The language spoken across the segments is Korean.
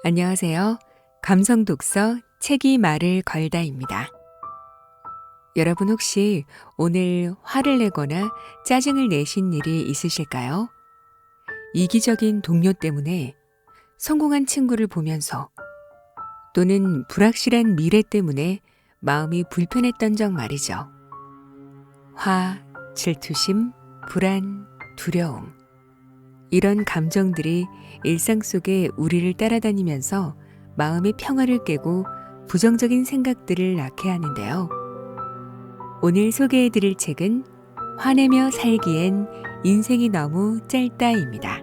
안녕하세요. 감성 독서 책이 말을 걸다입니다. 여러분 혹시 오늘 화를 내거나 짜증을 내신 일이 있으실까요? 이기적인 동료 때문에, 성공한 친구를 보면서, 또는 불확실한 미래 때문에 마음이 불편했던 적 말이죠. 화, 질투심, 불안, 두려움. 이런 감정들이 일상 속에 우리를 따라다니면서 마음의 평화를 깨고 부정적인 생각들을 낳게 하는데요. 오늘 소개해드릴 책은 화내며 살기엔 인생이 너무 짧다입니다.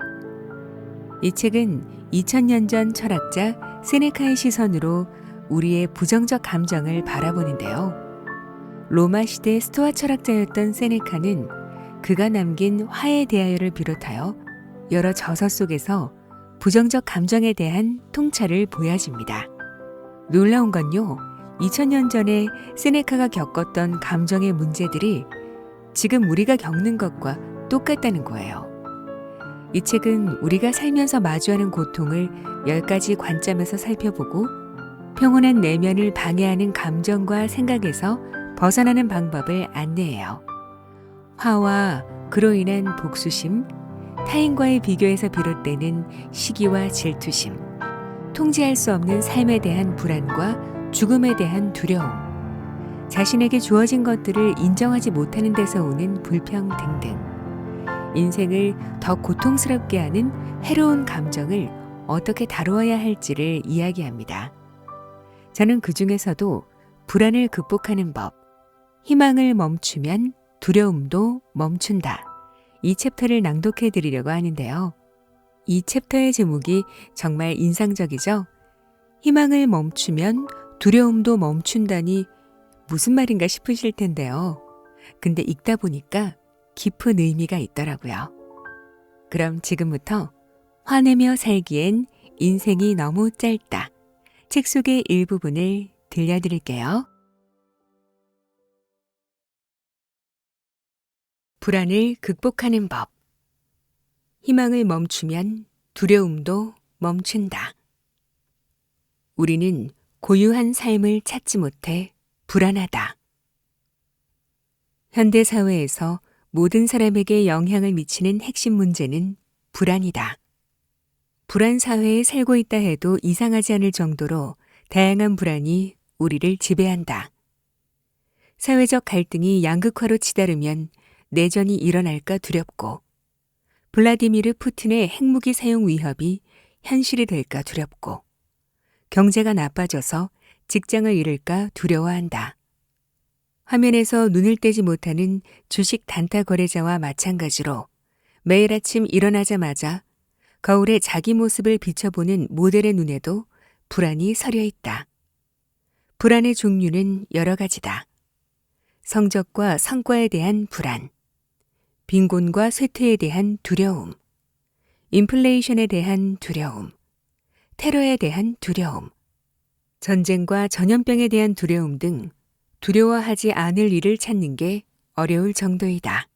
이 책은 2000년 전 철학자 세네카의 시선으로 우리의 부정적 감정을 바라보는데요. 로마 시대 스토아 철학자였던 세네카는 그가 남긴 화에 대하여를 비롯하여 여러 저서 속에서 부정적 감정에 대한 통찰을 보여줍니다. 놀라운 건요, 2000년 전에 세네카가 겪었던 감정의 문제들이 지금 우리가 겪는 것과 똑같다는 거예요. 이 책은 우리가 살면서 마주하는 고통을 10가지 관점에서 살펴보고 평온한 내면을 방해하는 감정과 생각에서 벗어나는 방법을 안내해요. 화와 그로 인한 복수심, 타인과의 비교에서 비롯되는 시기와 질투심, 통제할 수 없는 삶에 대한 불안과 죽음에 대한 두려움, 자신에게 주어진 것들을 인정하지 못하는 데서 오는 불평 등등, 인생을 더 고통스럽게 하는 해로운 감정을 어떻게 다루어야 할지를 이야기합니다. 저는 그 중에서도 불안을 극복하는 법, 희망을 멈추면 두려움도 멈춘다, 이 챕터를 낭독해 드리려고 하는데요. 이 챕터의 제목이 정말 인상적이죠? 희망을 멈추면 두려움도 멈춘다니 무슨 말인가 싶으실 텐데요. 근데 읽다 보니까 깊은 의미가 있더라고요. 그럼 지금부터 화내며 살기엔 인생이 너무 짧다, 책 속의 일부분을 들려드릴게요. 불안을 극복하는 법. 희망을 멈추면 두려움도 멈춘다. 우리는 고유한 삶을 찾지 못해 불안하다. 현대 사회에서 모든 사람에게 영향을 미치는 핵심 문제는 불안이다. 불안 사회에 살고 있다 해도 이상하지 않을 정도로 다양한 불안이 우리를 지배한다. 사회적 갈등이 양극화로 치달으면 내전이 일어날까 두렵고, 블라디미르 푸틴의 핵무기 사용 위협이 현실이 될까 두렵고, 경제가 나빠져서 직장을 잃을까 두려워한다. 화면에서 눈을 떼지 못하는 주식 단타 거래자와 마찬가지로 매일 아침 일어나자마자 거울에 자기 모습을 비춰보는 모델의 눈에도 불안이 서려 있다. 불안의 종류는 여러 가지다. 성적과 성과에 대한 불안, 빈곤과 쇠퇴에 대한 두려움, 인플레이션에 대한 두려움, 테러에 대한 두려움, 전쟁과 전염병에 대한 두려움 등 두려워하지 않을 일을 찾는 게 어려울 정도이다.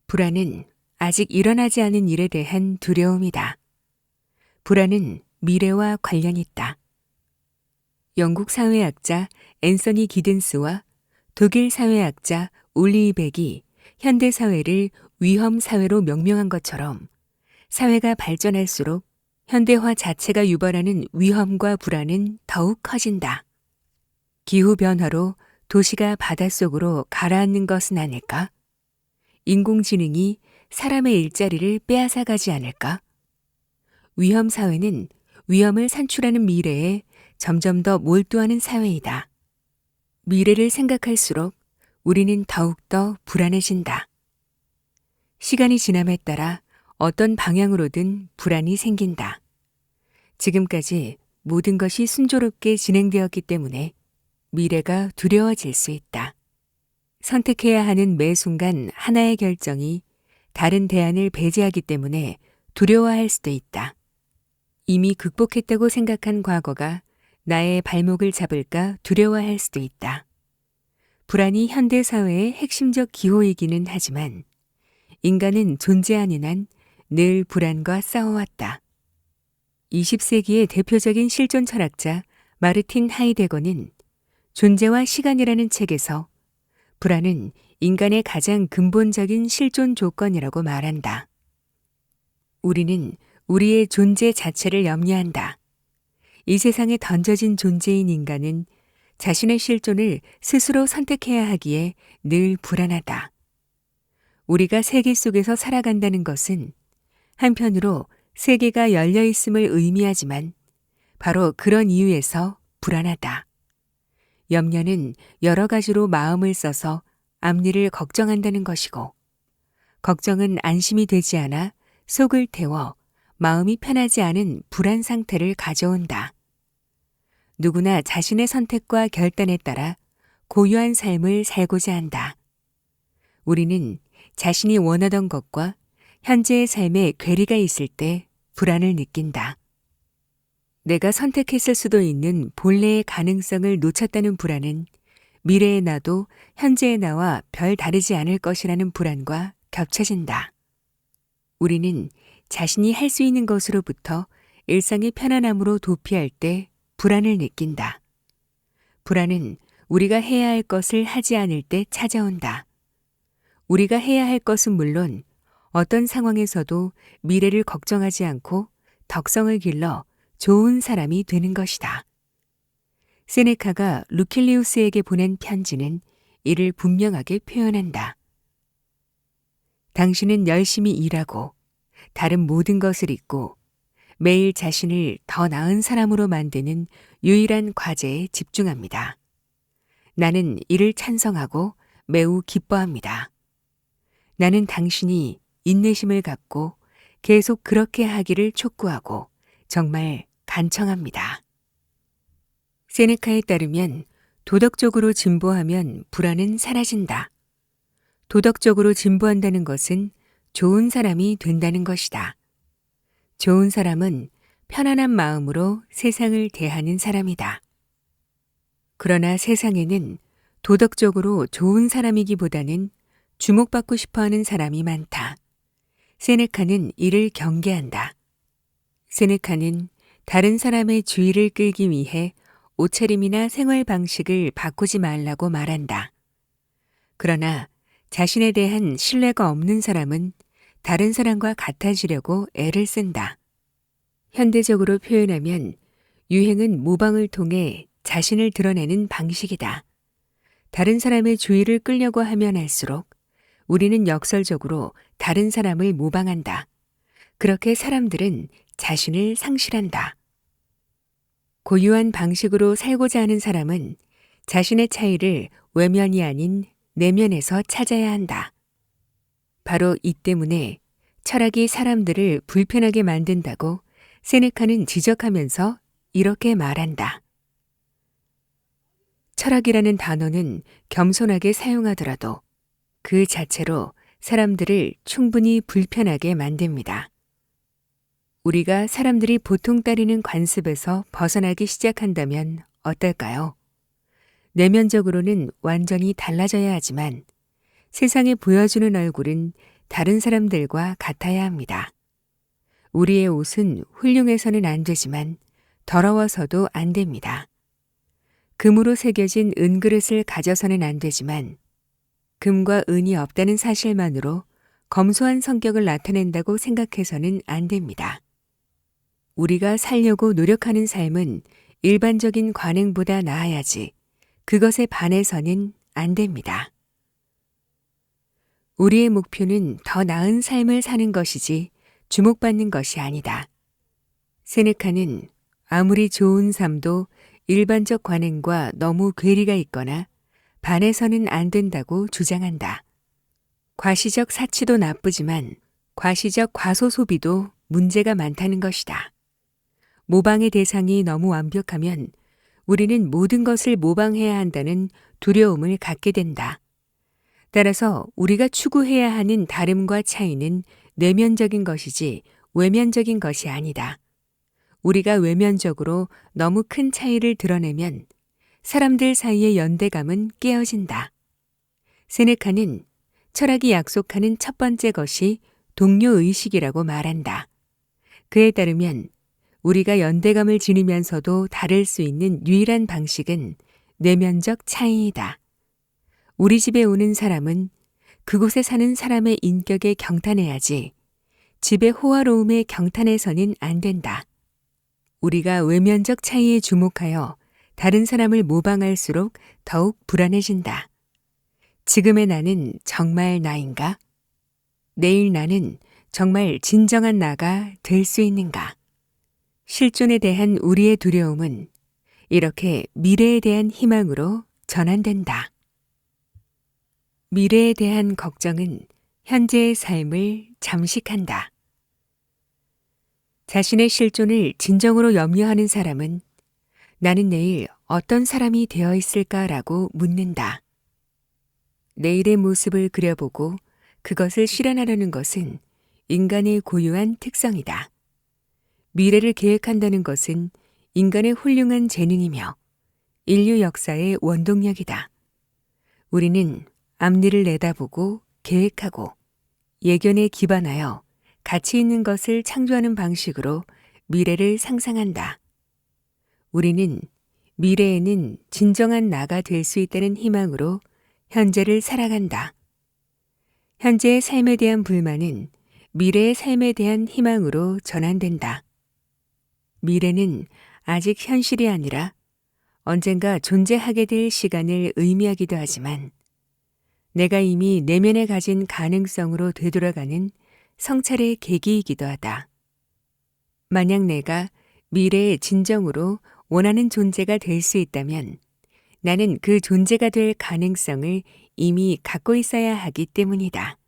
불안은 아직 일어나지 않은 일에 대한 두려움이다. 불안은 미래와 관련 있다. 영국 사회학자 앤서니 기든스와 독일 사회학자 올리 백이 현대 사회를 위험 사회로 명명한 것처럼 사회가 발전할수록 현대화 자체가 유발하는 위험과 불안은 더욱 커진다. 기후변화로 도시가 바닷속으로 가라앉는 것은 아닐까? 인공지능이 사람의 일자리를 빼앗아 가지 않을까? 위험 사회는 위험을 산출하는 미래에 점점 더 몰두하는 사회이다. 미래를 생각할수록 우리는 더욱더 불안해진다. 시간이 지남에 따라 어떤 방향으로든 불안이 생긴다. 지금까지 모든 것이 순조롭게 진행되었기 때문에 미래가 두려워질 수 있다. 선택해야 하는 매 순간 하나의 결정이 다른 대안을 배제하기 때문에 두려워할 수도 있다. 이미 극복했다고 생각한 과거가 나의 발목을 잡을까 두려워할 수도 있다. 불안이 현대 사회의 핵심적 기호이기는 하지만 인간은 존재하는 한 늘 불안과 싸워왔다. 20세기의 대표적인 실존 철학자 마르틴 하이데거는 존재와 시간이라는 책에서 불안은 인간의 가장 근본적인 실존 조건이라고 말한다. 우리는 우리의 존재 자체를 염려한다. 이 세상에 던져진 존재인 인간은 자신의 실존을 스스로 선택해야 하기에 늘 불안하다. 우리가 세계 속에서 살아간다는 것은 한편으로 세계가 열려 있음을 의미하지만 바로 그런 이유에서 불안하다. 염려는 여러 가지로 마음을 써서 앞일을 걱정한다는 것이고, 걱정은 안심이 되지 않아 속을 태워 마음이 편하지 않은 불안 상태를 가져온다. 누구나 자신의 선택과 결단에 따라 고유한 삶을 살고자 한다. 우리는 자신이 원하던 것과 현재의 삶에 괴리가 있을 때 불안을 느낀다. 내가 선택했을 수도 있는 본래의 가능성을 놓쳤다는 불안은 미래의 나도 현재의 나와 별 다르지 않을 것이라는 불안과 겹쳐진다. 우리는 자신이 할 수 있는 것으로부터 일상의 편안함으로 도피할 때 불안을 느낀다. 불안은 우리가 해야 할 것을 하지 않을 때 찾아온다. 우리가 해야 할 것은 물론 어떤 상황에서도 미래를 걱정하지 않고 덕성을 길러 좋은 사람이 되는 것이다. 세네카가 루킬리우스에게 보낸 편지는 이를 분명하게 표현한다. 당신은 열심히 일하고 다른 모든 것을 잊고 매일 자신을 더 나은 사람으로 만드는 유일한 과제에 집중합니다. 나는 이를 찬성하고 매우 기뻐합니다. 나는 당신이 인내심을 갖고 계속 그렇게 하기를 촉구하고 정말 간청합니다. 세네카에 따르면 도덕적으로 진보하면 불안은 사라진다. 도덕적으로 진보한다는 것은 좋은 사람이 된다는 것이다. 좋은 사람은 편안한 마음으로 세상을 대하는 사람이다. 그러나 세상에는 도덕적으로 좋은 사람이기보다는 주목받고 싶어하는 사람이 많다. 세네카는 이를 경계한다. 세네카는 다른 사람의 주의를 끌기 위해 옷차림이나 생활 방식을 바꾸지 말라고 말한다. 그러나 자신에 대한 신뢰가 없는 사람은 다른 사람과 같아지려고 애를 쓴다. 현대적으로 표현하면 유행은 모방을 통해 자신을 드러내는 방식이다. 다른 사람의 주의를 끌려고 하면 할수록 우리는 역설적으로 다른 사람을 모방한다. 그렇게 사람들은 자신을 상실한다. 고유한 방식으로 살고자 하는 사람은 자신의 차이를 외면이 아닌 내면에서 찾아야 한다. 바로 이 때문에 철학이 사람들을 불편하게 만든다고 세네카는 지적하면서 이렇게 말한다. 철학이라는 단어는 겸손하게 사용하더라도 그 자체로 사람들을 충분히 불편하게 만듭니다. 우리가 사람들이 보통 따르는 관습에서 벗어나기 시작한다면 어떨까요? 내면적으로는 완전히 달라져야 하지만 세상에 보여주는 얼굴은 다른 사람들과 같아야 합니다. 우리의 옷은 훌륭해서는 안 되지만 더러워서도 안 됩니다. 금으로 새겨진 은그릇을 가져서는 안 되지만 금과 은이 없다는 사실만으로 검소한 성격을 나타낸다고 생각해서는 안 됩니다. 우리가 살려고 노력하는 삶은 일반적인 관행보다 나아야지 그것에 반해서는 안 됩니다. 우리의 목표는 더 나은 삶을 사는 것이지 주목받는 것이 아니다. 세네카는 아무리 좋은 삶도 일반적 관행과 너무 괴리가 있거나 반해서는 안 된다고 주장한다. 과시적 사치도 나쁘지만 과시적 과소 소비도 문제가 많다는 것이다. 모방의 대상이 너무 완벽하면 우리는 모든 것을 모방해야 한다는 두려움을 갖게 된다. 따라서 우리가 추구해야 하는 다름과 차이는 내면적인 것이지 외면적인 것이 아니다. 우리가 외면적으로 너무 큰 차이를 드러내면 사람들 사이의 연대감은 깨어진다. 세네카는 철학이 약속하는 첫 번째 것이 동료의식이라고 말한다. 그에 따르면 우리가 연대감을 지니면서도 다를 수 있는 유일한 방식은 내면적 차이이다. 우리 집에 오는 사람은 그곳에 사는 사람의 인격에 경탄해야지 집의 호화로움에 경탄해서는 안 된다. 우리가 외면적 차이에 주목하여 다른 사람을 모방할수록 더욱 불안해진다. 지금의 나는 정말 나인가? 내일 나는 정말 진정한 나가 될 수 있는가? 실존에 대한 우리의 두려움은 이렇게 미래에 대한 희망으로 전환된다. 미래에 대한 걱정은 현재의 삶을 잠식한다. 자신의 실존을 진정으로 염려하는 사람은 나는 내일 어떤 사람이 되어 있을까라고 묻는다. 내일의 모습을 그려보고 그것을 실현하려는 것은 인간의 고유한 특성이다. 미래를 계획한다는 것은 인간의 훌륭한 재능이며 인류 역사의 원동력이다. 우리는 앞니를 내다보고 계획하고 예견에 기반하여 가치 있는 것을 창조하는 방식으로 미래를 상상한다. 우리는 미래에는 진정한 나가 될 수 있다는 희망으로 현재를 살아간다. 현재의 삶에 대한 불만은 미래의 삶에 대한 희망으로 전환된다. 미래는 아직 현실이 아니라 언젠가 존재하게 될 시간을 의미하기도 하지만 내가 이미 내면에 가진 가능성으로 되돌아가는 성찰의 계기이기도 하다. 만약 내가 미래에 진정으로 원하는 존재가 될 수 있다면 나는 그 존재가 될 가능성을 이미 갖고 있어야 하기 때문이다.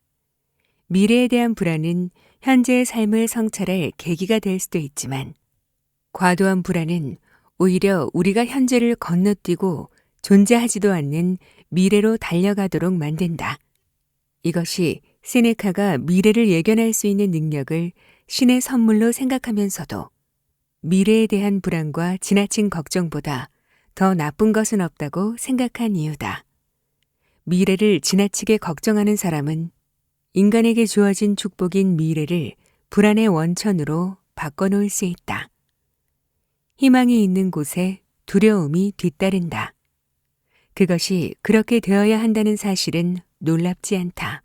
미래에 대한 불안은 현재의 삶을 성찰할 계기가 될 수도 있지만 과도한 불안은 오히려 우리가 현재를 건너뛰고 존재하지도 않는 미래로 달려가도록 만든다. 이것이 세네카가 미래를 예견할 수 있는 능력을 신의 선물로 생각하면서도 미래에 대한 불안과 지나친 걱정보다 더 나쁜 것은 없다고 생각한 이유다. 미래를 지나치게 걱정하는 사람은 인간에게 주어진 축복인 미래를 불안의 원천으로 바꿔놓을 수 있다. 희망이 있는 곳에 두려움이 뒤따른다. 그것이 그렇게 되어야 한다는 사실은 놀랍지 않다.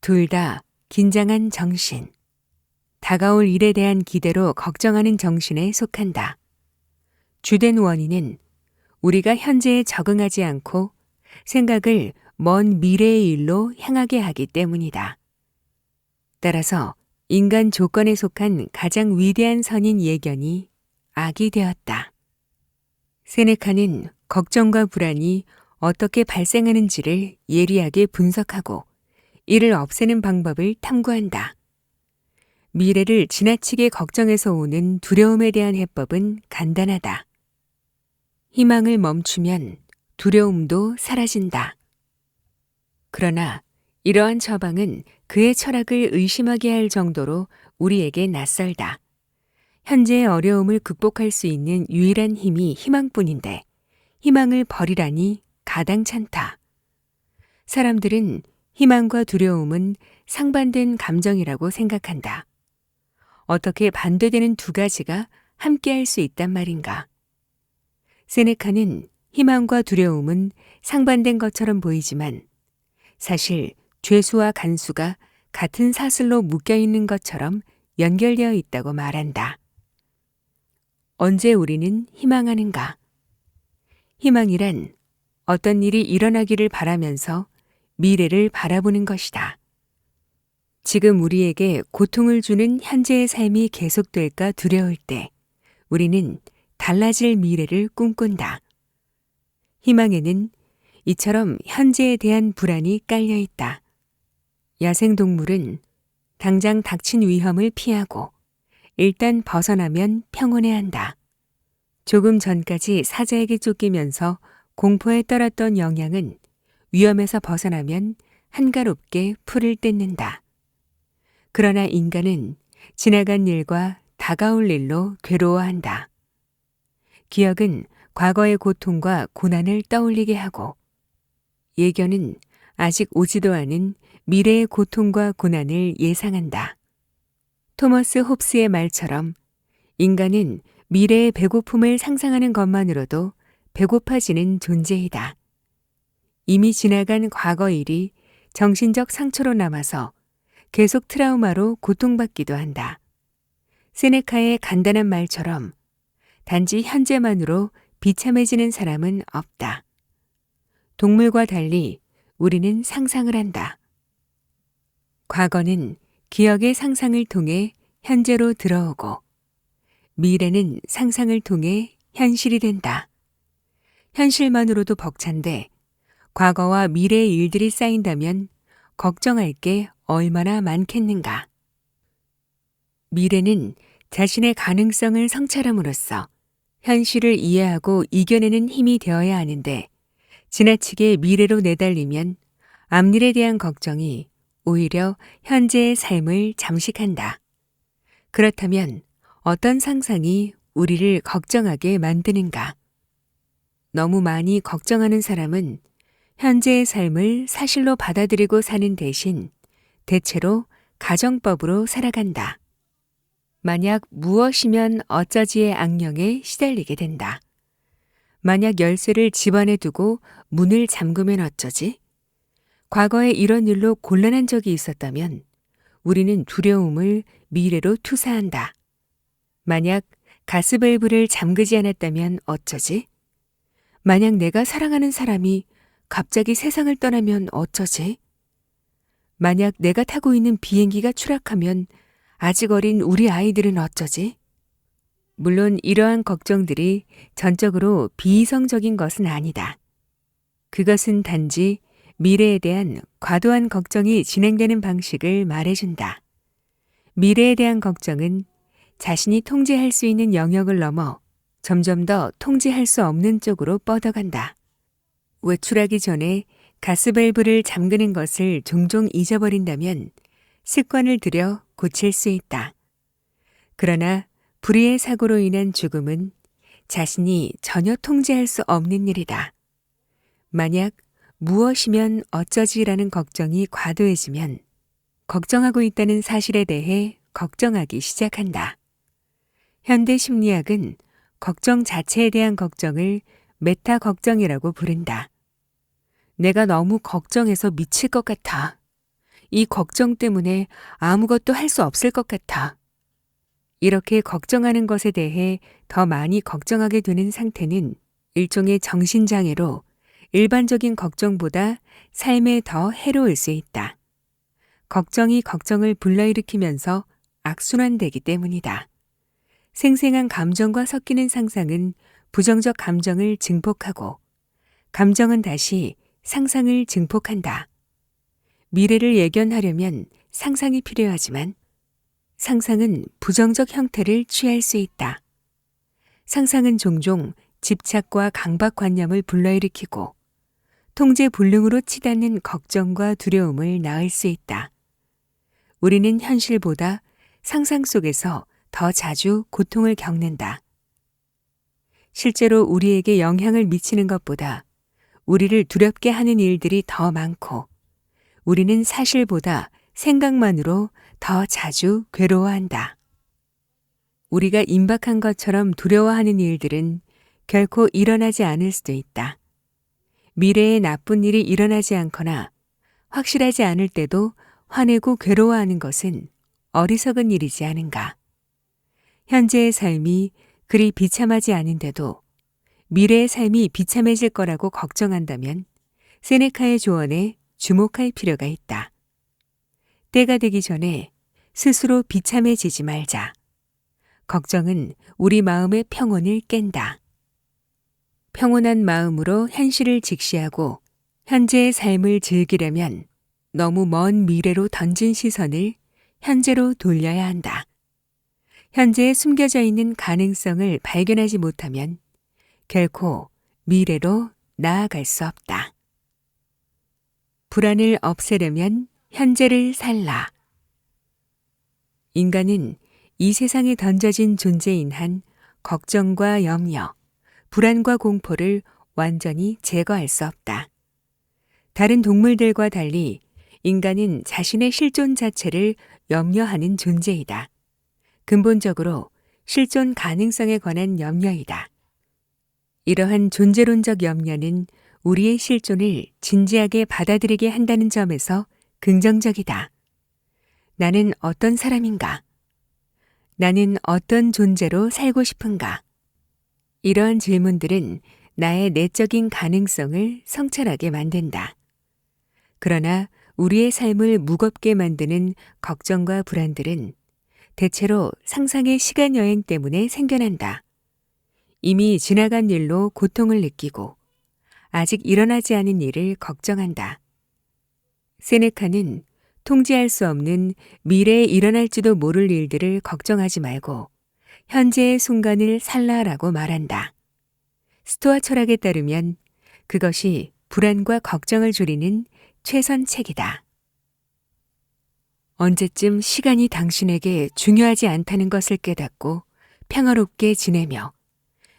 둘 다 긴장한 정신, 다가올 일에 대한 기대로 걱정하는 정신에 속한다. 주된 원인은 우리가 현재에 적응하지 않고 생각을 먼 미래의 일로 향하게 하기 때문이다. 따라서 인간 조건에 속한 가장 위대한 선인 예견이 악이 되었다. 세네카는 걱정과 불안이 어떻게 발생하는지를 예리하게 분석하고 이를 없애는 방법을 탐구한다. 미래를 지나치게 걱정해서 오는 두려움에 대한 해법은 간단하다. 희망을 멈추면 두려움도 사라진다. 그러나 이러한 처방은 그의 철학을 의심하게 할 정도로 우리에게 낯설다. 현재의 어려움을 극복할 수 있는 유일한 힘이 희망뿐인데 희망을 버리라니 가당찮다. 사람들은 희망과 두려움은 상반된 감정이라고 생각한다. 어떻게 반대되는 두 가지가 함께할 수 있단 말인가? 세네카는 희망과 두려움은 상반된 것처럼 보이지만 사실 죄수와 간수가 같은 사슬로 묶여있는 것처럼 연결되어 있다고 말한다. 언제 우리는 희망하는가? 희망이란 어떤 일이 일어나기를 바라면서 미래를 바라보는 것이다. 지금 우리에게 고통을 주는 현재의 삶이 계속될까 두려울 때 우리는 달라질 미래를 꿈꾼다. 희망에는 이처럼 현재에 대한 불안이 깔려 있다. 야생동물은 당장 닥친 위험을 피하고 일단 벗어나면 평온해한다. 조금 전까지 사자에게 쫓기면서 공포에 떨었던 영양은 위험에서 벗어나면 한가롭게 풀을 뜯는다. 그러나 인간은 지나간 일과 다가올 일로 괴로워한다. 기억은 과거의 고통과 고난을 떠올리게 하고 예견은 아직 오지도 않은 미래의 고통과 고난을 예상한다. 토머스 홉스의 말처럼 인간은 미래의 배고픔을 상상하는 것만으로도 배고파지는 존재이다. 이미 지나간 과거 일이 정신적 상처로 남아서 계속 트라우마로 고통받기도 한다. 세네카의 간단한 말처럼 단지 현재만으로 비참해지는 사람은 없다. 동물과 달리 우리는 상상을 한다. 과거는 기억의 상상을 통해 현재로 들어오고 미래는 상상을 통해 현실이 된다. 현실만으로도 벅찬데 과거와 미래의 일들이 쌓인다면 걱정할 게 얼마나 많겠는가. 미래는 자신의 가능성을 성찰함으로써 현실을 이해하고 이겨내는 힘이 되어야 하는데 지나치게 미래로 내달리면 앞일에 대한 걱정이 오히려 현재의 삶을 잠식한다. 그렇다면 어떤 상상이 우리를 걱정하게 만드는가? 너무 많이 걱정하는 사람은 현재의 삶을 사실로 받아들이고 사는 대신 대체로 가정법으로 살아간다. 만약 무엇이면 어쩌지의 악령에 시달리게 된다. 만약 열쇠를 집안에 두고 문을 잠그면 어쩌지? 과거에 이런 일로 곤란한 적이 있었다면 우리는 두려움을 미래로 투사한다. 만약 가스밸브를 잠그지 않았다면 어쩌지? 만약 내가 사랑하는 사람이 갑자기 세상을 떠나면 어쩌지? 만약 내가 타고 있는 비행기가 추락하면 아직 어린 우리 아이들은 어쩌지? 물론 이러한 걱정들이 전적으로 비이성적인 것은 아니다. 그것은 단지 미래에 대한 과도한 걱정이 진행되는 방식을 말해준다. 미래에 대한 걱정은 자신이 통제할 수 있는 영역을 넘어 점점 더 통제할 수 없는 쪽으로 뻗어간다. 외출하기 전에 가스밸브를 잠그는 것을 종종 잊어버린다면 습관을 들여 고칠 수 있다. 그러나 불의의 사고로 인한 죽음은 자신이 전혀 통제할 수 없는 일이다. 만약 무엇이면 어쩌지라는 걱정이 과도해지면 걱정하고 있다는 사실에 대해 걱정하기 시작한다. 현대 심리학은 걱정 자체에 대한 걱정을 메타 걱정이라고 부른다. 내가 너무 걱정해서 미칠 것 같아. 이 걱정 때문에 아무것도 할 수 없을 것 같아. 이렇게 걱정하는 것에 대해 더 많이 걱정하게 되는 상태는 일종의 정신장애로 일반적인 걱정보다 삶에 더 해로울 수 있다. 걱정이 걱정을 불러일으키면서 악순환되기 때문이다. 생생한 감정과 섞이는 상상은 부정적 감정을 증폭하고 감정은 다시 상상을 증폭한다. 미래를 예견하려면 상상이 필요하지만 상상은 부정적 형태를 취할 수 있다. 상상은 종종 집착과 강박관념을 불러일으키고 통제 불능으로 치닫는 걱정과 두려움을 낳을 수 있다. 우리는 현실보다 상상 속에서 더 자주 고통을 겪는다. 실제로 우리에게 영향을 미치는 것보다 우리를 두렵게 하는 일들이 더 많고 우리는 사실보다 생각만으로 더 자주 괴로워한다. 우리가 임박한 것처럼 두려워하는 일들은 결코 일어나지 않을 수도 있다. 미래에 나쁜 일이 일어나지 않거나 확실하지 않을 때도 화내고 괴로워하는 것은 어리석은 일이지 않은가. 현재의 삶이 그리 비참하지 않은데도 미래의 삶이 비참해질 거라고 걱정한다면 세네카의 조언에 주목할 필요가 있다. 때가 되기 전에 스스로 비참해지지 말자. 걱정은 우리 마음의 평온을 깬다. 평온한 마음으로 현실을 직시하고 현재의 삶을 즐기려면 너무 먼 미래로 던진 시선을 현재로 돌려야 한다. 현재에 숨겨져 있는 가능성을 발견하지 못하면 결코 미래로 나아갈 수 없다. 불안을 없애려면 현재를 살라. 인간은 이 세상에 던져진 존재인 한 걱정과 염려, 불안과 공포를 완전히 제거할 수 없다. 다른 동물들과 달리 인간은 자신의 실존 자체를 염려하는 존재이다. 근본적으로 실존 가능성에 관한 염려이다. 이러한 존재론적 염려는 우리의 실존을 진지하게 받아들이게 한다는 점에서 긍정적이다. 나는 어떤 사람인가? 나는 어떤 존재로 살고 싶은가? 이러한 질문들은 나의 내적인 가능성을 성찰하게 만든다. 그러나 우리의 삶을 무겁게 만드는 걱정과 불안들은 대체로 상상의 시간 여행 때문에 생겨난다. 이미 지나간 일로 고통을 느끼고 아직 일어나지 않은 일을 걱정한다. 세네카는 통제할 수 없는 미래에 일어날지도 모를 일들을 걱정하지 말고 현재의 순간을 살라라고 말한다. 스토아 철학에 따르면 그것이 불안과 걱정을 줄이는 최선책이다. 언제쯤 시간이 당신에게 중요하지 않다는 것을 깨닫고 평화롭게 지내며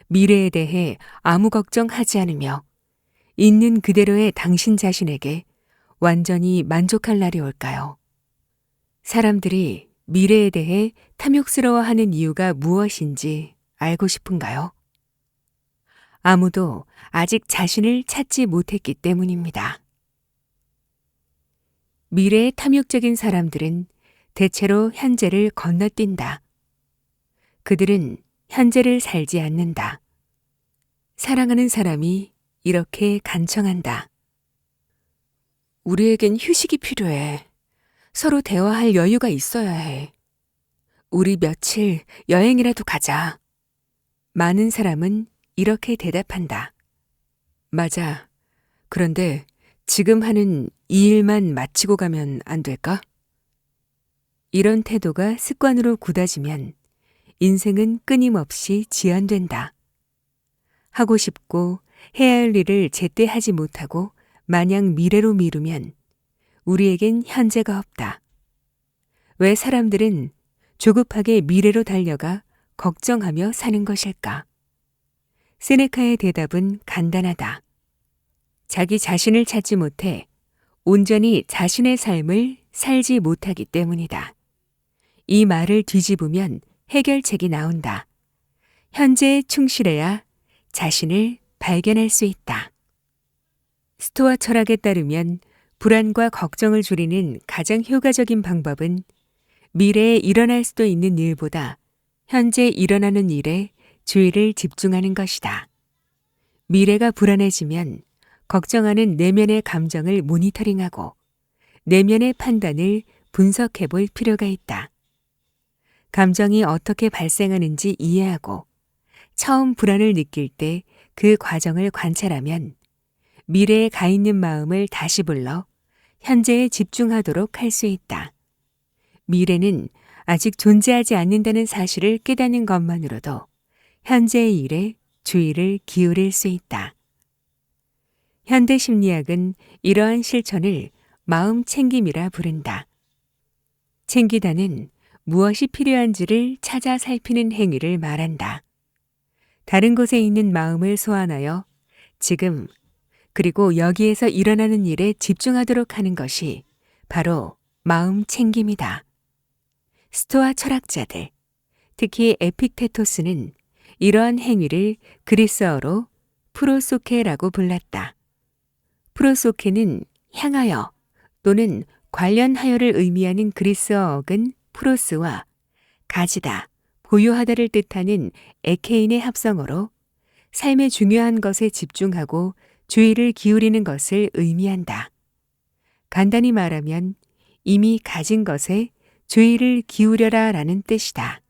미래에 대해 아무 걱정하지 않으며 있는 그대로의 당신 자신에게 완전히 만족할 날이 올까요? 사람들이 미래에 대해 탐욕스러워하는 이유가 무엇인지 알고 싶은가요? 아무도 아직 자신을 찾지 못했기 때문입니다. 미래의 탐욕적인 사람들은 대체로 현재를 건너뛴다. 그들은 현재를 살지 않는다. 사랑하는 사람이 이렇게 간청한다. 우리에겐 휴식이 필요해. 서로 대화할 여유가 있어야 해. 우리 며칠 여행이라도 가자. 많은 사람은 이렇게 대답한다. 맞아. 그런데 지금 하는 이 일만 마치고 가면 안 될까? 이런 태도가 습관으로 굳어지면 인생은 끊임없이 지연된다. 하고 싶고 해야 할 일을 제때 하지 못하고 마냥 미래로 미루면 우리에겐 현재가 없다. 왜 사람들은 조급하게 미래로 달려가 걱정하며 사는 것일까? 세네카의 대답은 간단하다. 자기 자신을 찾지 못해 온전히 자신의 삶을 살지 못하기 때문이다. 이 말을 뒤집으면 해결책이 나온다. 현재에 충실해야 자신을 발견할 수 있다. 스토아 철학에 따르면 불안과 걱정을 줄이는 가장 효과적인 방법은 미래에 일어날 수도 있는 일보다 현재 일어나는 일에 주의를 집중하는 것이다. 미래가 불안해지면 걱정하는 내면의 감정을 모니터링하고 내면의 판단을 분석해 볼 필요가 있다. 감정이 어떻게 발생하는지 이해하고 처음 불안을 느낄 때 그 과정을 관찰하면 미래에 가 있는 마음을 다시 불러 현재에 집중하도록 할 수 있다. 미래는 아직 존재하지 않는다는 사실을 깨닫는 것만으로도 현재의 일에 주의를 기울일 수 있다. 현대 심리학은 이러한 실천을 마음 챙김이라 부른다. 챙기다는 무엇이 필요한지를 찾아 살피는 행위를 말한다. 다른 곳에 있는 마음을 소환하여 지금 그리고 여기에서 일어나는 일에 집중하도록 하는 것이 바로 마음 챙김이다. 스토아 철학자들, 특히 에픽테토스는 이러한 행위를 그리스어로 프로소케라고 불렀다. 프로소케는 향하여 또는 관련하여를 의미하는 그리스어 어근 프로스와 가지다, 보유하다를 뜻하는 에케인의 합성어로 삶의 중요한 것에 집중하고 주의를 기울이는 것을 의미한다. 간단히 말하면 이미 가진 것에 주의를 기울여라 라는 뜻이다.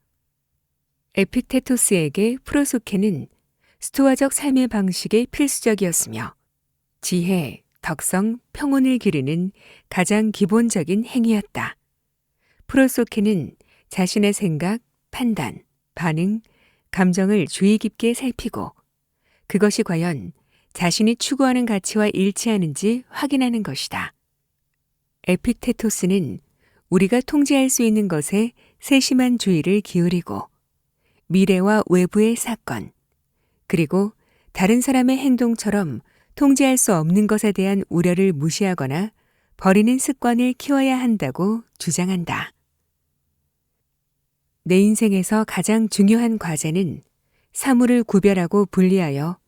에픽테토스에게 프로소케는 스토아적 삶의 방식에 필수적이었으며 지혜, 덕성, 평온을 기르는 가장 기본적인 행위였다. 프로소케는 자신의 생각, 판단, 반응, 감정을 주의 깊게 살피고 그것이 과연 자신이 추구하는 가치와 일치하는지 확인하는 것이다. 에픽테토스는 우리가 통제할 수 있는 것에 세심한 주의를 기울이고 미래와 외부의 사건, 그리고 다른 사람의 행동처럼 통제할 수 없는 것에 대한 우려를 무시하거나 버리는 습관을 키워야 한다고 주장한다. 내 인생에서 가장 중요한 과제는 사물을 구별하고 분리하여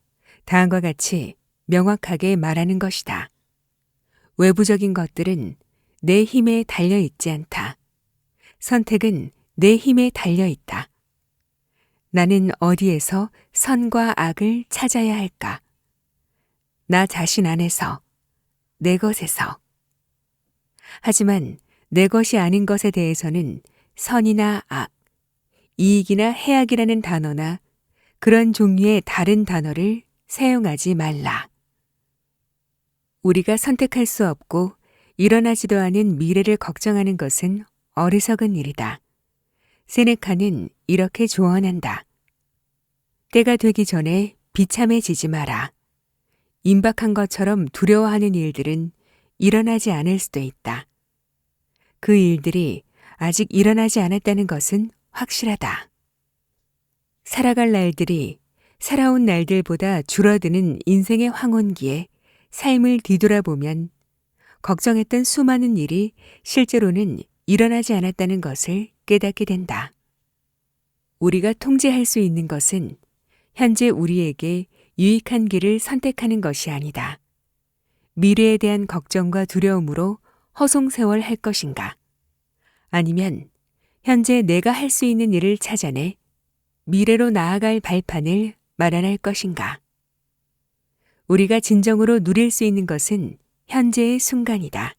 다음과 같이 명확하게 말하는 것이다. 외부적인 것들은 내 힘에 달려 있지 않다. 선택은 내 힘에 달려 있다. 나는 어디에서 선과 악을 찾아야 할까? 나 자신 안에서, 내 것에서. 하지만 내 것이 아닌 것에 대해서는 선이나 악, 이익이나 해악이라는 단어나 그런 종류의 다른 단어를 사용하지 말라. 우리가 선택할 수 없고 일어나지도 않은 미래를 걱정하는 것은 어리석은 일이다. 세네카는 이렇게 조언한다. 때가 되기 전에 비참해지지 마라. 임박한 것처럼 두려워하는 일들은 일어나지 않을 수도 있다. 그 일들이 아직 일어나지 않았다는 것은 확실하다. 살아갈 날들이 살아온 날들보다 줄어드는 인생의 황혼기에 삶을 뒤돌아보면 걱정했던 수많은 일이 실제로는 일어나지 않았다는 것을 깨닫게 된다. 우리가 통제할 수 있는 것은 현재 우리에게 유익한 길을 선택하는 것이 아니다. 미래에 대한 걱정과 두려움으로 허송세월 할 것인가? 아니면 현재 내가 할 수 있는 일을 찾아내 미래로 나아갈 발판을 마련할 것인가? 우리가 진정으로 누릴 수 있는 것은 현재의 순간이다.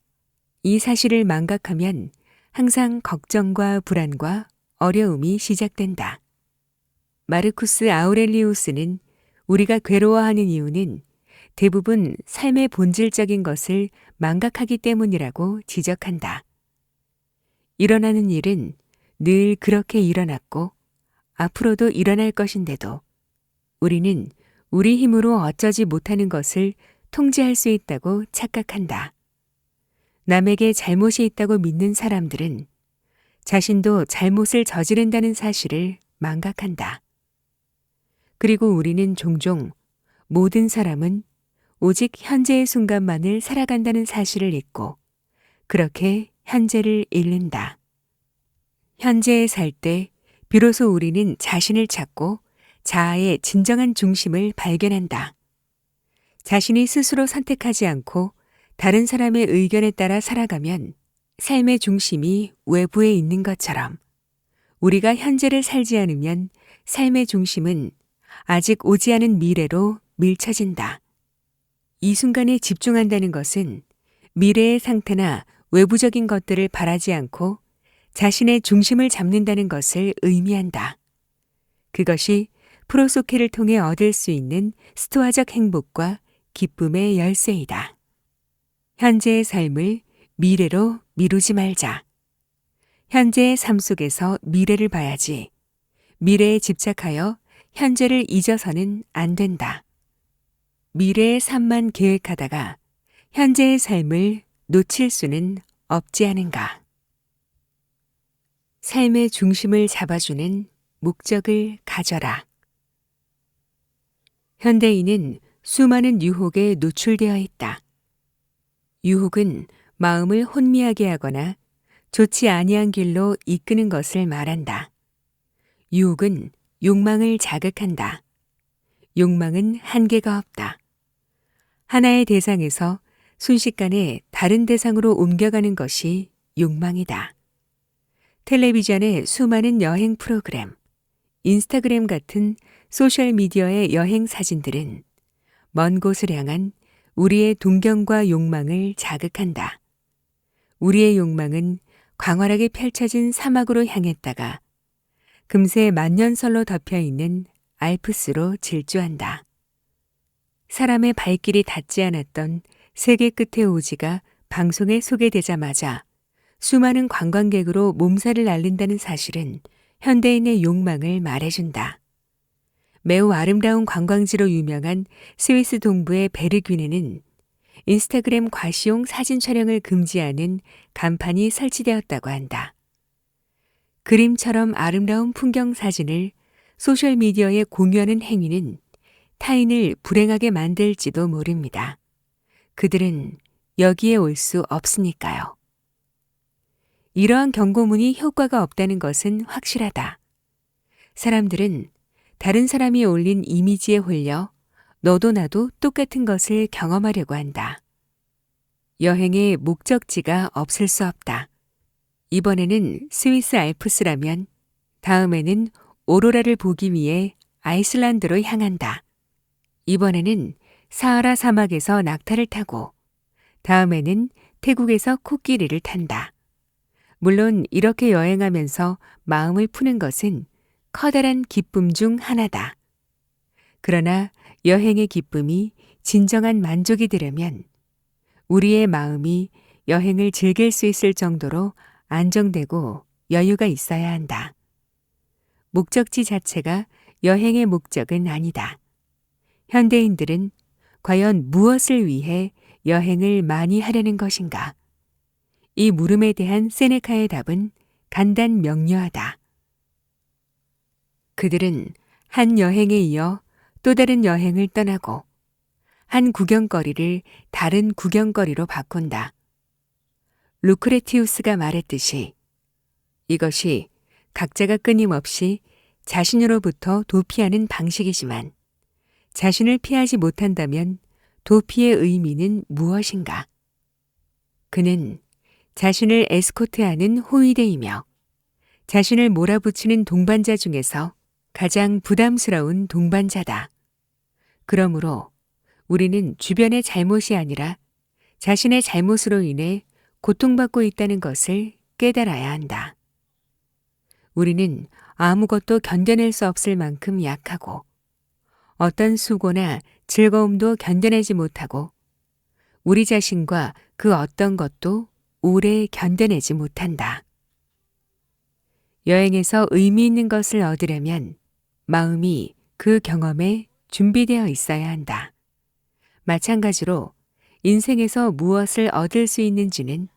이 사실을 망각하면 항상 걱정과 불안과 어려움이 시작된다. 마르쿠스 아우렐리우스는 우리가 괴로워하는 이유는 대부분 삶의 본질적인 것을 망각하기 때문이라고 지적한다. 일어나는 일은 늘 그렇게 일어났고 앞으로도 일어날 것인데도 우리는 우리 힘으로 어쩌지 못하는 것을 통제할 수 있다고 착각한다. 남에게 잘못이 있다고 믿는 사람들은 자신도 잘못을 저지른다는 사실을 망각한다. 그리고 우리는 종종 모든 사람은 오직 현재의 순간만을 살아간다는 사실을 잊고 그렇게 현재를 잃는다. 현재에 살 때 비로소 우리는 자신을 찾고 자아의 진정한 중심을 발견한다. 자신이 스스로 선택하지 않고 다른 사람의 의견에 따라 살아가면 삶의 중심이 외부에 있는 것처럼 우리가 현재를 살지 않으면 삶의 중심은 아직 오지 않은 미래로 밀쳐진다. 이 순간에 집중한다는 것은 미래의 상태나 외부적인 것들을 바라지 않고 자신의 중심을 잡는다는 것을 의미한다. 그것이 프로소케를 통해 얻을 수 있는 스토아적 행복과 기쁨의 열쇠이다. 현재의 삶을 미래로 미루지 말자. 현재의 삶 속에서 미래를 봐야지. 미래에 집착하여 현재를 잊어서는 안 된다. 미래의 삶만 계획하다가 현재의 삶을 놓칠 수는 없지 않은가. 삶의 중심을 잡아주는 목적을 가져라. 현대인은 수많은 유혹에 노출되어 있다. 유혹은 마음을 혼미하게 하거나 좋지 아니한 길로 이끄는 것을 말한다. 유혹은 욕망을 자극한다. 욕망은 한계가 없다. 하나의 대상에서 순식간에 다른 대상으로 옮겨가는 것이 욕망이다. 텔레비전의 수많은 여행 프로그램, 인스타그램 같은 소셜미디어의 여행 사진들은 먼 곳을 향한 우리의 동경과 욕망을 자극한다. 우리의 욕망은 광활하게 펼쳐진 사막으로 향했다가 금세 만년설로 덮여있는 알프스로 질주한다. 사람의 발길이 닿지 않았던 세계 끝의 오지가 방송에 소개되자마자 수많은 관광객으로 몸살을 앓는다는 사실은 현대인의 욕망을 말해준다. 매우 아름다운 관광지로 유명한 스위스 동부의 베르귀네는 인스타그램 과시용 사진 촬영을 금지하는 간판이 설치되었다고 한다. 그림처럼 아름다운 풍경 사진을 소셜미디어에 공유하는 행위는 타인을 불행하게 만들지도 모릅니다. 그들은 여기에 올 수 없으니까요. 이러한 경고문이 효과가 없다는 것은 확실하다. 사람들은 다른 사람이 올린 이미지에 홀려 너도 나도 똑같은 것을 경험하려고 한다. 여행의 목적지가 없을 수 없다. 이번에는 스위스 알프스라면 다음에는 오로라를 보기 위해 아이슬란드로 향한다. 이번에는 사하라 사막에서 낙타를 타고 다음에는 태국에서 코끼리를 탄다. 물론 이렇게 여행하면서 마음을 푸는 것은 커다란 기쁨 중 하나다. 그러나 여행의 기쁨이 진정한 만족이 되려면 우리의 마음이 여행을 즐길 수 있을 정도로 안정되고 여유가 있어야 한다. 목적지 자체가 여행의 목적은 아니다. 현대인들은 과연 무엇을 위해 여행을 많이 하려는 것인가? 이 물음에 대한 세네카의 답은 간단 명료하다. 그들은 한 여행에 이어 또 다른 여행을 떠나고 한 구경거리를 다른 구경거리로 바꾼다. 루크레티우스가 말했듯이 이것이 각자가 끊임없이 자신으로부터 도피하는 방식이지만 자신을 피하지 못한다면 도피의 의미는 무엇인가? 그는 자신을 에스코트하는 호위대이며 자신을 몰아붙이는 동반자 중에서 가장 부담스러운 동반자다. 그러므로 우리는 주변의 잘못이 아니라 자신의 잘못으로 인해 고통받고 있다는 것을 깨달아야 한다. 우리는 아무것도 견뎌낼 수 없을 만큼 약하고 어떤 수고나 즐거움도 견뎌내지 못하고 우리 자신과 그 어떤 것도 오래 견뎌내지 못한다. 여행에서 의미 있는 것을 얻으려면 마음이 그 경험에 준비되어 있어야 한다. 마찬가지로 인생에서 무엇을 얻을 수 있는지는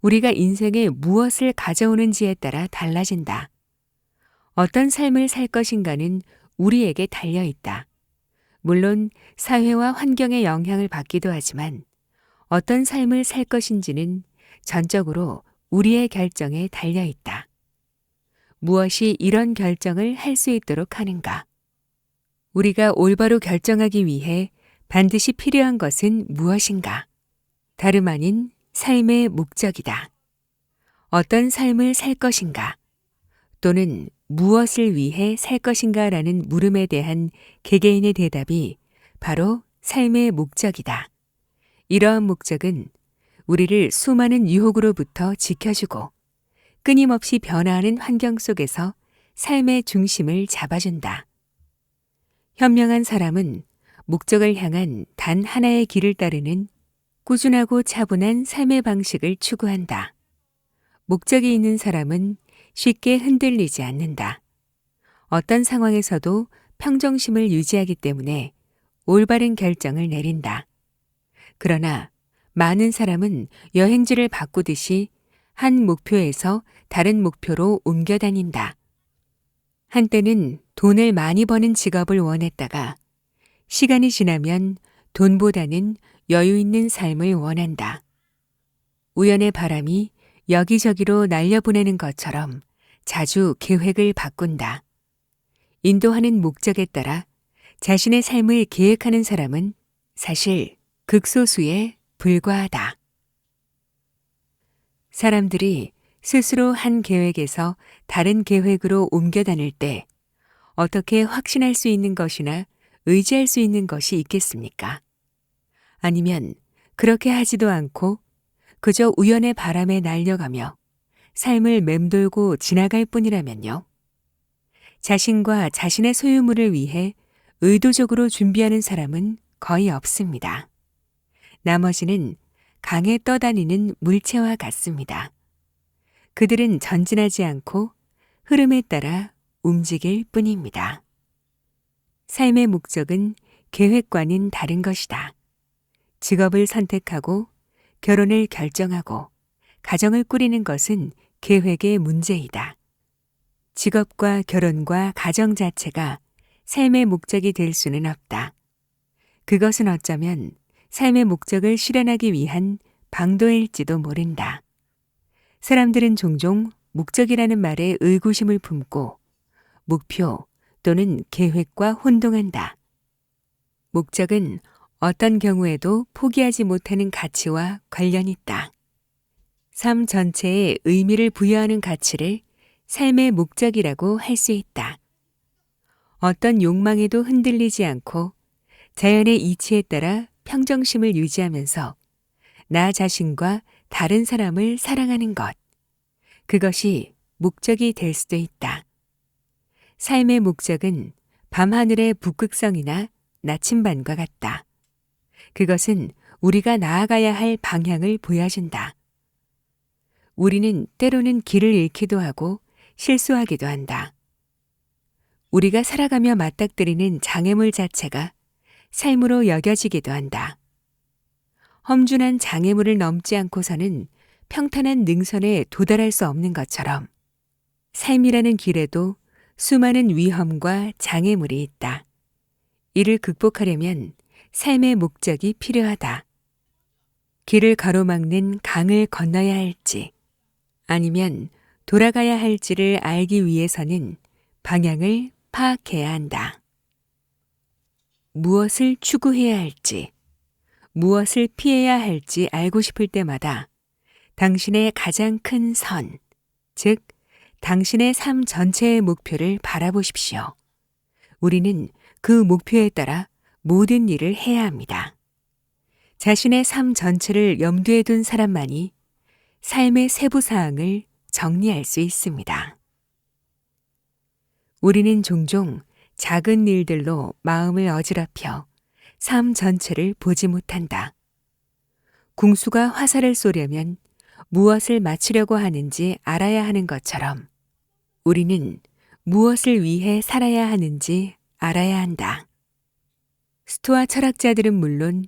우리가 인생에 무엇을 가져오는지에 따라 달라진다. 어떤 삶을 살 것인가는 우리에게 달려 있다. 물론 사회와 환경의 영향을 받기도 하지만 어떤 삶을 살 것인지는 전적으로 우리의 결정에 달려 있다. 무엇이 이런 결정을 할 수 있도록 하는가? 우리가 올바로 결정하기 위해 반드시 필요한 것은 무엇인가? 다름 아닌 삶의 목적이다. 어떤 삶을 살 것인가? 또는 무엇을 위해 살 것인가? 라는 물음에 대한 개개인의 대답이 바로 삶의 목적이다. 이러한 목적은 우리를 수많은 유혹으로부터 지켜주고 끊임없이 변화하는 환경 속에서 삶의 중심을 잡아준다. 현명한 사람은 목적을 향한 단 하나의 길을 따르는 꾸준하고 차분한 삶의 방식을 추구한다. 목적이 있는 사람은 쉽게 흔들리지 않는다. 어떤 상황에서도 평정심을 유지하기 때문에 올바른 결정을 내린다. 그러나 많은 사람은 여행지를 바꾸듯이 한 목표에서 다른 목표로 옮겨 다닌다. 한때는 돈을 많이 버는 직업을 원했다가 시간이 지나면 돈보다는 여유 있는 삶을 원한다. 우연의 바람이 여기저기로 날려보내는 것처럼 자주 계획을 바꾼다. 인도하는 목적에 따라 자신의 삶을 계획하는 사람은 사실 극소수에 불과하다. 사람들이 스스로 한 계획에서 다른 계획으로 옮겨 다닐 때 어떻게 확신할 수 있는 것이나 의지할 수 있는 것이 있겠습니까? 아니면 그렇게 하지도 않고 그저 우연의 바람에 날려가며 삶을 맴돌고 지나갈 뿐이라면요. 자신과 자신의 소유물을 위해 의도적으로 준비하는 사람은 거의 없습니다. 나머지는 강에 떠다니는 물체와 같습니다. 그들은 전진하지 않고 흐름에 따라 움직일 뿐입니다. 삶의 목적은 계획과는 다른 것이다. 직업을 선택하고 결혼을 결정하고 가정을 꾸리는 것은 계획의 문제이다. 직업과 결혼과 가정 자체가 삶의 목적이 될 수는 없다. 그것은 어쩌면 삶의 목적을 실현하기 위한 방도일지도 모른다. 사람들은 종종 목적이라는 말에 의구심을 품고 목표 또는 계획과 혼동한다. 목적은 어떤 경우에도 포기하지 못하는 가치와 관련이 있다. 삶 전체에 의미를 부여하는 가치를 삶의 목적이라고 할 수 있다. 어떤 욕망에도 흔들리지 않고 자연의 이치에 따라 평정심을 유지하면서 나 자신과 다른 사람을 사랑하는 것. 그것이 목적이 될 수도 있다. 삶의 목적은 밤하늘의 북극성이나 나침반과 같다. 그것은 우리가 나아가야 할 방향을 보여준다. 우리는 때로는 길을 잃기도 하고 실수하기도 한다. 우리가 살아가며 맞닥뜨리는 장애물 자체가 삶으로 여겨지기도 한다. 험준한 장애물을 넘지 않고서는 평탄한 능선에 도달할 수 없는 것처럼 삶이라는 길에도 수많은 위험과 장애물이 있다. 이를 극복하려면 삶의 목적이 필요하다. 길을 가로막는 강을 건너야 할지 아니면 돌아가야 할지를 알기 위해서는 방향을 파악해야 한다. 무엇을 추구해야 할지, 무엇을 피해야 할지 알고 싶을 때마다 당신의 가장 큰 선, 즉 당신의 삶 전체의 목표를 바라보십시오. 우리는 그 목표에 따라 모든 일을 해야 합니다. 자신의 삶 전체를 염두에 둔 사람만이 삶의 세부 사항을 정리할 수 있습니다. 우리는 종종 작은 일들로 마음을 어지럽혀 삶 전체를 보지 못한다. 궁수가 화살을 쏘려면 무엇을 맞추려고 하는지 알아야 하는 것처럼 우리는 무엇을 위해 살아야 하는지 알아야 한다. 스토아 철학자들은 물론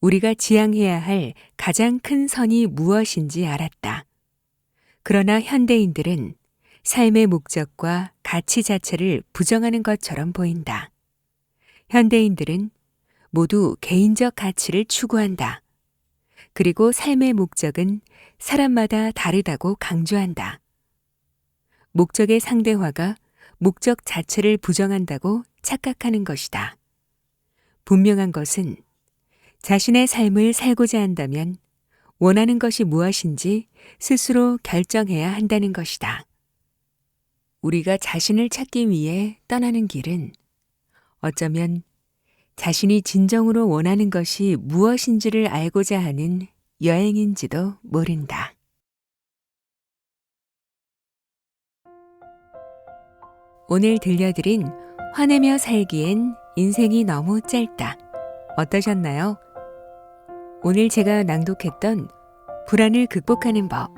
우리가 지향해야 할 가장 큰 선이 무엇인지 알았다. 그러나 현대인들은 삶의 목적과 가치 자체를 부정하는 것처럼 보인다. 현대인들은 모두 개인적 가치를 추구한다. 그리고 삶의 목적은 사람마다 다르다고 강조한다. 목적의 상대화가 목적 자체를 부정한다고 착각하는 것이다. 분명한 것은 자신의 삶을 살고자 한다면 원하는 것이 무엇인지 스스로 결정해야 한다는 것이다. 우리가 자신을 찾기 위해 떠나는 길은 어쩌면 자신이 진정으로 원하는 것이 무엇인지를 알고자 하는 여행인지도 모른다. 오늘 들려드린 화내며 살기엔 인생이 너무 짧다. 어떠셨나요? 오늘 제가 낭독했던 불안을 극복하는 법,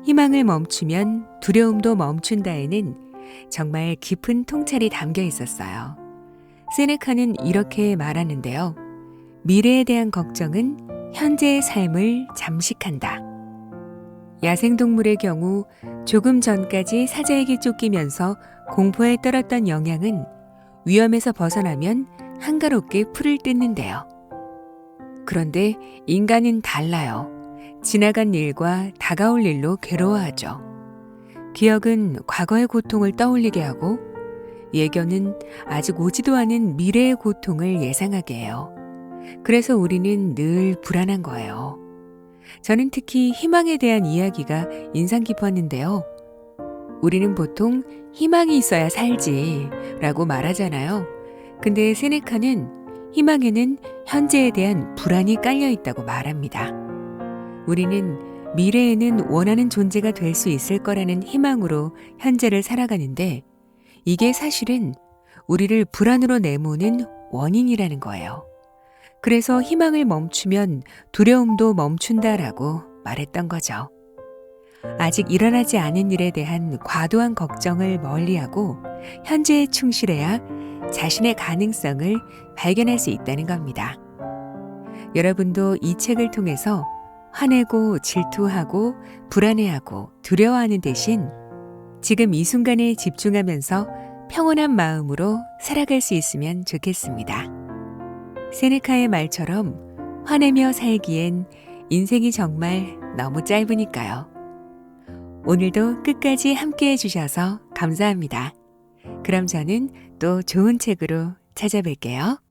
희망을 멈추면 두려움도 멈춘다에는 정말 깊은 통찰이 담겨 있었어요. 세네카는 이렇게 말하는데요. 미래에 대한 걱정은 현재의 삶을 잠식한다. 야생동물의 경우 조금 전까지 사자에게 쫓기면서 공포에 떨었던 영양은 위험에서 벗어나면 한가롭게 풀을 뜯는데요. 그런데 인간은 달라요. 지나간 일과 다가올 일로 괴로워하죠. 기억은 과거의 고통을 떠올리게 하고 예견은 아직 오지도 않은 미래의 고통을 예상하게 해요. 그래서 우리는 늘 불안한 거예요. 저는 특히 희망에 대한 이야기가 인상 깊었는데요. 우리는 보통 희망이 있어야 살지 라고 말하잖아요. 근데 세네카는 희망에는 현재에 대한 불안이 깔려 있다고 말합니다. 우리는 미래에는 원하는 존재가 될 수 있을 거라는 희망으로 현재를 살아가는데 이게 사실은 우리를 불안으로 내모는 원인이라는 거예요. 그래서 희망을 멈추면 두려움도 멈춘다라고 말했던 거죠. 아직 일어나지 않은 일에 대한 과도한 걱정을 멀리하고 현재에 충실해야 자신의 가능성을 발견할 수 있다는 겁니다. 여러분도 이 책을 통해서 화내고 질투하고 불안해하고 두려워하는 대신 지금 이 순간에 집중하면서 평온한 마음으로 살아갈 수 있으면 좋겠습니다. 세네카의 말처럼 화내며 살기엔 인생이 정말 너무 짧으니까요. 오늘도 끝까지 함께 해주셔서 감사합니다. 그럼 저는 또 좋은 책으로 찾아뵐게요.